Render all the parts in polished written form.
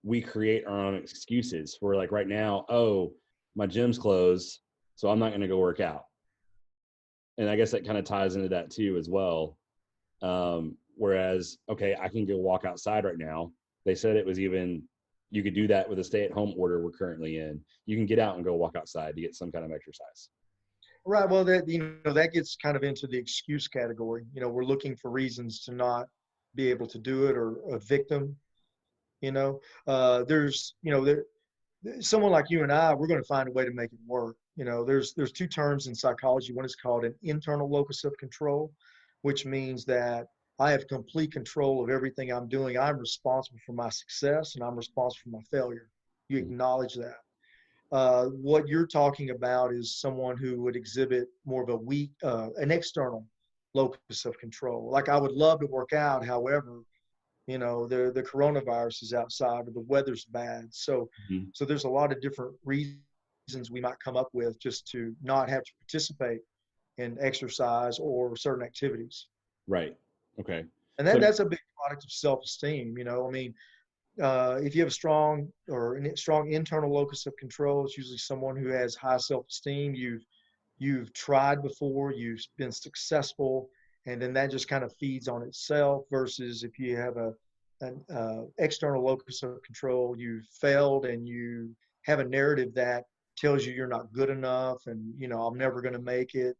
we create our own excuses for like right now, oh, my gym's closed, so I'm not going to go work out. And I guess that kind of ties into that too as well. Whereas, okay, I can go walk outside right now. They said it was even, you could do that with a stay-at-home order we're currently in. You can get out and go walk outside to get some kind of exercise. Right. Well, that, that gets kind of into the excuse category. We're looking for reasons to not be able to do it, or a victim. There's, someone like you and I, we're going to find a way to make it work. There's two terms in psychology. One is called an internal locus of control, which means that I have complete control of everything I'm doing. I'm responsible for my success and I'm responsible for my failure. You acknowledge that. What you're talking about is someone who would exhibit more of a weak, an external locus of control. Like, I would love to work out, however, the coronavirus is outside or the weather's bad. So there's a lot of different reasons we might come up with just to not have to participate in exercise or certain activities. Right. Okay. And that's a big product of self-esteem. If you have a strong internal locus of control, it's usually someone who has high self-esteem. You've tried before, you've been successful, and then that just kind of feeds on itself. Versus if you have an external locus of control, you failed and you have a narrative that tells you you're not good enough, and I'm never going to make it.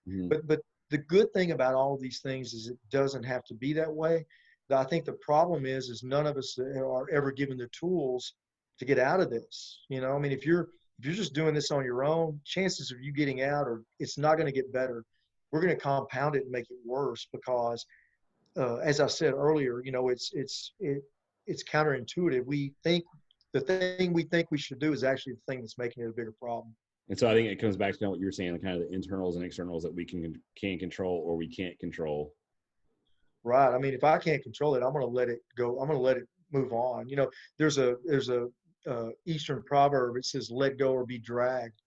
But the good thing about all of these things is it doesn't have to be that way. I think the problem is none of us are ever given the tools to get out of this. If you're just doing this on your own, chances of you getting out it's not going to get better. We're going to compound it and make it worse because, as I said earlier, it's counterintuitive. We think the thing we think we should do is actually the thing that's making it a bigger problem. And so I think it comes back to what you were saying, kind of the internals and externals that we can control or we can't control. Right. If I can't control it, I'm going to let it go. I'm going to let it move on. There's a Eastern proverb. It says, "Let go or be dragged."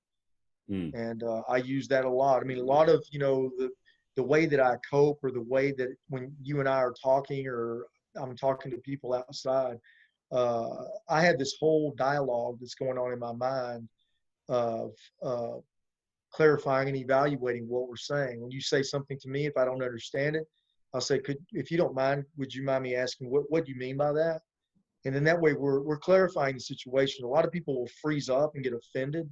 And I use that a lot. A lot of, the way that I cope, or the way that when you and I are talking, or I'm talking to people outside, I have this whole dialogue that's going on in my mind of clarifying and evaluating what we're saying. When you say something to me, if I don't understand it, I'll say, if you don't mind, would you mind me asking, what do you mean by that? And then that way we're clarifying the situation. A lot of people will freeze up and get offended.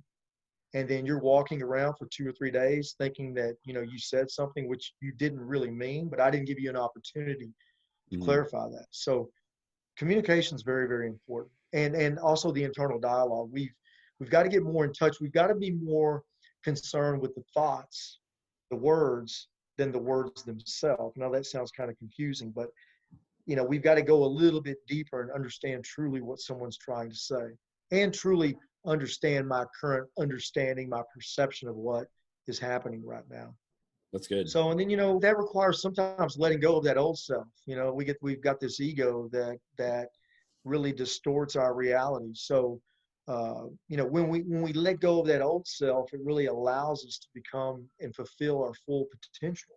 And then you're walking around for 2 or 3 days thinking that, you said something which you didn't really mean, but I didn't give you an opportunity to clarify that. So communication is very, very important. And also the internal dialogue. We've got to get more in touch. We've got to be more concerned with the thoughts, the words, than the words themselves. Now that sounds kind of confusing, but we've got to go a little bit deeper and understand truly what someone's trying to say, and truly understand my current understanding, my perception of what is happening right now. That's good. So, and then, that requires sometimes letting go of that old self. We've got this ego that really distorts our reality. So, when we let go of that old self, it really allows us to become and fulfill our full potential.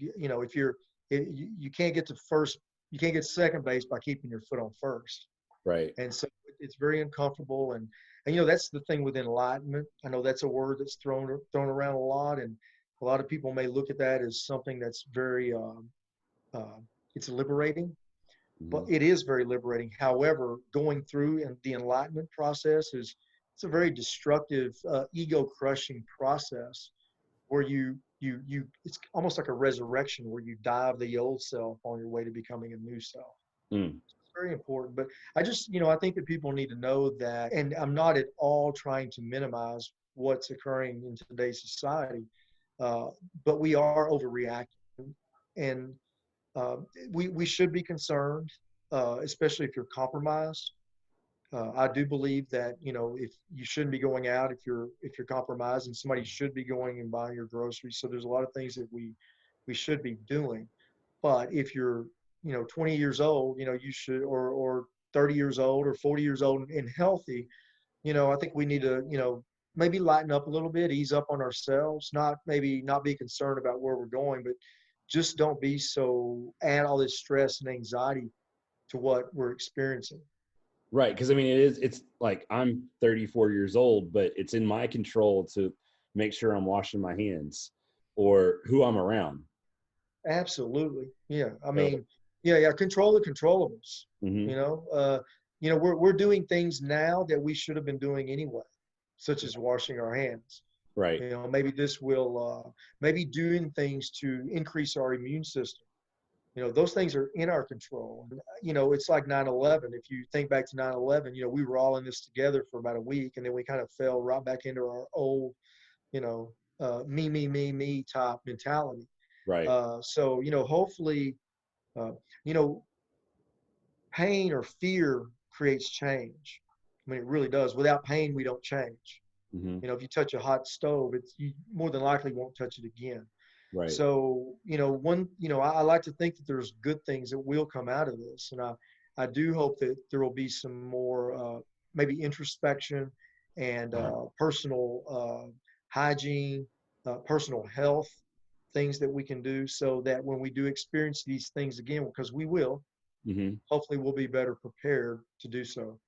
You can't get to first, you can't get second base by keeping your foot on first. Right. And so it's very uncomfortable. And that's the thing with enlightenment. I know that's a word that's thrown around a lot, and a lot of people may look at that as something that's very, it's liberating. But it is very liberating. However, going through the enlightenment process it's a very destructive, ego-crushing process where it's almost like a resurrection where you die of the old self on your way to becoming a new self. It's very important. But I just, I think that people need to know that, and I'm not at all trying to minimize what's occurring in today's society, but we are overreacting. And we should be concerned, especially if you're compromised. I do believe that if you shouldn't be going out if you're compromised, and somebody should be going and buying your groceries. So there's a lot of things that we should be doing. But if you're 20 years old, you should, or 30 years old or 40 years old and healthy, I think we need to maybe lighten up a little bit, ease up on ourselves, not be concerned about where we're going, but just add all this stress and anxiety to what we're experiencing. Right. Because I mean, it's like I'm 34 years old, but it's in my control to make sure I'm washing my hands or who I'm around. Absolutely. Yeah. I So, mean, yeah. Control the controllables. mhm, You know, we're doing things now that we should have been doing anyway, such as washing our hands. right. You know, maybe this will, maybe doing things to increase our immune system. You know, those things are in our control. And, it's like 9/11. If you think back to 9/11, we were all in this together for about a week, and then we kind of fell right back into our old, you know, me type mentality. Right. So, hopefully, uh, you know, pain or fear creates change. I mean, it really does. Without pain, we don't change. Hmm. If you touch a hot stove, you more than likely won't touch it again. Right. So, I like to think that there's good things that will come out of this. And I do hope that there will be some more, maybe introspection and personal hygiene, personal health things that we can do so that when we do experience these things again, because we will, Hmm. hopefully we'll be better prepared to do so.